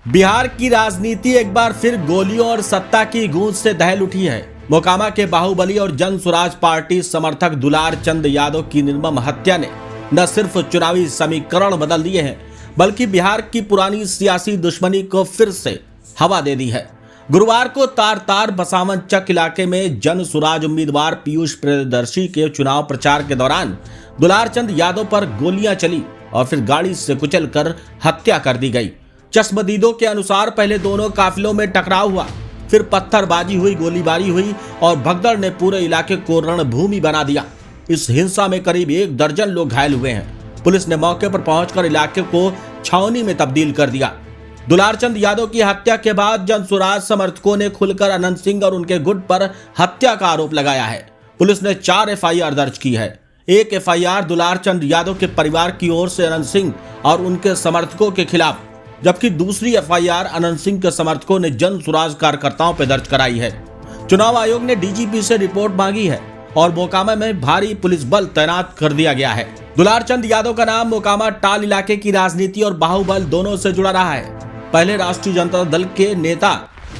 बिहार की राजनीति एक बार फिर गोलियों और सत्ता की गूंज से दहल उठी है। मोकामा के बाहुबली और जन स्वराज पार्टी समर्थक दुलार चंद यादव की निर्मम हत्या ने न सिर्फ चुनावी समीकरण बदल दिए हैं, बल्कि बिहार की पुरानी सियासी दुश्मनी को फिर से हवा दे दी है। गुरुवार को तार बसावन चक इलाके में जन स्वराज उम्मीदवार पीयूष प्रियदर्शी के चुनाव प्रचार के दौरान दुलार चंद यादव पर गोलियां चली और फिर गाड़ी से कुचलकर हत्या कर दी गई। चश्मदीदों के अनुसार पहले दोनों काफिलों में टकराव हुआ, फिर पत्थरबाजी हुई, गोलीबारी हुई और भगदड़ ने पूरे इलाके को रणभूमि बना दिया। इस हिंसा में करीब 1 दर्जन लोग घायल हुए हैं। पुलिस ने मौके पर पहुंचकर इलाके को छावनी में तब्दील कर दिया। दुलारचंद यादव की हत्या के बाद जन स्वराज समर्थकों ने खुलकर अनंत सिंह और उनके गुट पर हत्या का आरोप लगाया है। पुलिस ने 4 FIR दर्ज की है। एक FIR दुलारचंद यादव के परिवार की ओर से अनंत सिंह और उनके समर्थकों के खिलाफ, जबकि दूसरी FIR अनंत सिंह के समर्थकों ने जन स्वराज कार्यकर्ताओं पर दर्ज कराई है। चुनाव आयोग ने DGP से रिपोर्ट मांगी है और मोकामा में भारी पुलिस बल तैनात कर दिया गया है। दुलारचंद यादव का नाम मोकामा टाल इलाके की राजनीति और बाहुबल दोनों से जुड़ा रहा है। पहले राष्ट्रीय जनता दल के नेता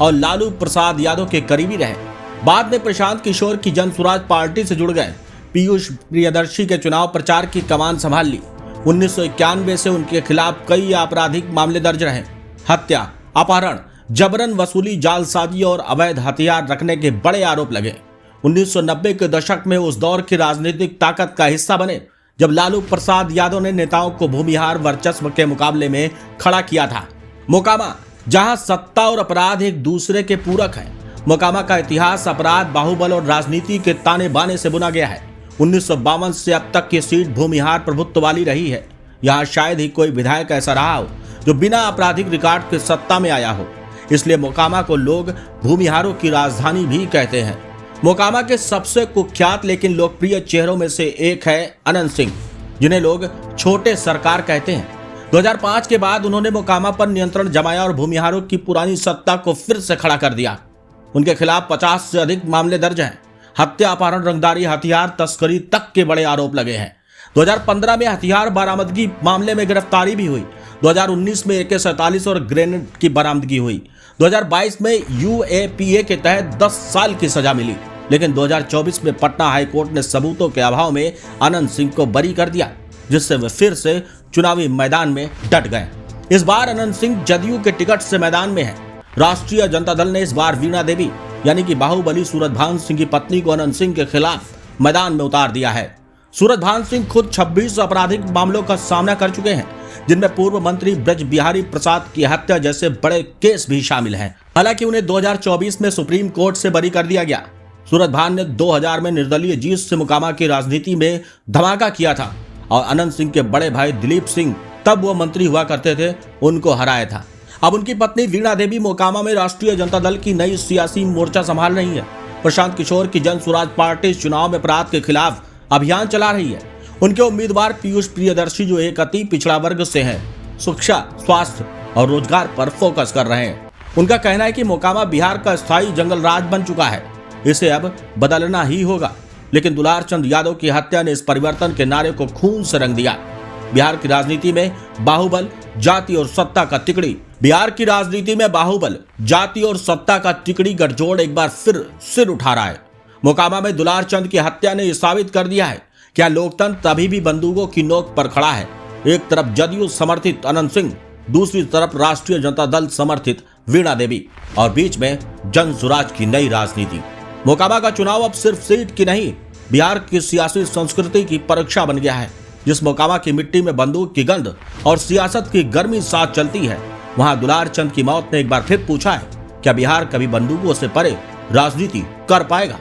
और लालू प्रसाद यादव के करीबी रहे। बाद में प्रशांत किशोर की जन स्वराज पार्टी से जुड़ गए। पीयूष प्रियदर्शी के चुनाव प्रचार की कमान संभाल ली। 1991 से उनके खिलाफ कई आपराधिक मामले दर्ज रहे। हत्या, अपहरण, जबरन वसूली, जालसाजी और अवैध हथियार रखने के बड़े आरोप लगे। 1990 के दशक में उस दौर की राजनीतिक ताकत का हिस्सा बने जब लालू प्रसाद यादव ने नेताओं को भूमिहार वर्चस्व के मुकाबले में खड़ा किया था। मोकामा, जहां सत्ता और अपराध एक दूसरे के पूरक हैं। मोकामा का इतिहास अपराध, बाहुबल और राजनीति के ताने बाने से बुना गया है। 1952 से अब तक की सीट भूमिहार प्रभुत्व वाली रही है। यहाँ शायद ही कोई विधायक ऐसा रहा हो जो बिना आपराधिक रिकॉर्ड के सत्ता में आया हो। इसलिए मोकामा को लोग भूमिहारों की राजधानी भी कहते हैं। मोकामा के सबसे कुख्यात लेकिन लोकप्रिय चेहरों में से एक है अनंत सिंह, जिन्हें लोग छोटे सरकार कहते हैं। 2005 के बाद उन्होंने मोकामा पर नियंत्रण जमाया और भूमिहारों की पुरानी सत्ता को फिर से खड़ा कर दिया। उनके खिलाफ 50 से अधिक मामले दर्ज हैं। हत्या, अपहरण, रंगदारी, हथियार तस्करी तक के बड़े आरोप लगे हैं। 2015 में हथियार बरामदगी मामले में गिरफ्तारी भी हुई। 2019 में AK-47 और ग्रेनेड की बरामदगी हुई। 2022 में UAPA के तहत 10 साल की सजा मिली। लेकिन 2024 में पटना हाईकोर्ट ने सबूतों के अभाव में अनंत सिंह को बरी कर दिया, जिससे वे फिर से चुनावी मैदान में डट गए। इस बार अनंत सिंह जदयू के टिकट से मैदान में है। राष्ट्रीय जनता दल ने इस बार वीणा देवी यानी कि बाहुबली सूरजभान सिंह की पत्नी को अनंत सिंह के खिलाफ मैदान में उतार दिया है। सूरजभान सिंह खुद 26 आपराधिक मामलों का सामना कर चुके हैं, जिनमें पूर्व मंत्री ब्रज बिहारी प्रसाद की हत्या जैसे बड़े केस भी शामिल हैं। हालांकि उन्हें 2024 में सुप्रीम कोर्ट से बरी कर दिया गया। सूरजभान ने 2000 में निर्दलीय जीत से मोकामा की राजनीति में धमाका किया था और अनंत सिंह के बड़े भाई दिलीप सिंह, तब वो मंत्री हुआ करते थे, उनको हराया था। अब उनकी पत्नी वीणा देवी मोकामा में राष्ट्रीय जनता दल की नई सियासी मोर्चा संभाल रही है। प्रशांत किशोर की जन स्वराज पार्टी चुनाव में अपराध के खिलाफ अभियान चला रही है। उनके उम्मीदवार पीयूष प्रियदर्शी, जो एक अति पिछड़ा वर्ग से हैं, शिक्षा, स्वास्थ्य और रोजगार पर फोकस कर रहे हैं। उनका कहना है कि मोकामा बिहार का स्थायी जंगल राज बन चुका है, इसे अब बदलना ही होगा। लेकिन दुलारचंद यादव की हत्या ने इस परिवर्तन के नारे को खून से रंग दिया। बिहार की राजनीति में बाहुबल, जाति और सत्ता का तिकड़ी गठजोड़ एक बार फिर सिर उठा रहा है। मोकामा में दुलारचंद की हत्या ने यह साबित कर दिया है क्या लोकतंत्र तभी भी बंदूकों की नोक पर खड़ा है। एक तरफ जदयू समर्थित अनंत सिंह, दूसरी तरफ राष्ट्रीय जनता दल समर्थित वीणा देवी और बीच में जन स्वराज की नई राजनीति। मोकामा का चुनाव अब सिर्फ सीट की नहीं, बिहार की सियासी संस्कृति की परीक्षा बन गया है। जिस मोकामा की मिट्टी में बंदूक की गंध और सियासत की गर्मी साथ चलती है, वहां दुलारचंद की मौत ने एक बार फिर पूछा है क्या बिहार कभी बंदूकों से परे राजनीति कर पाएगा।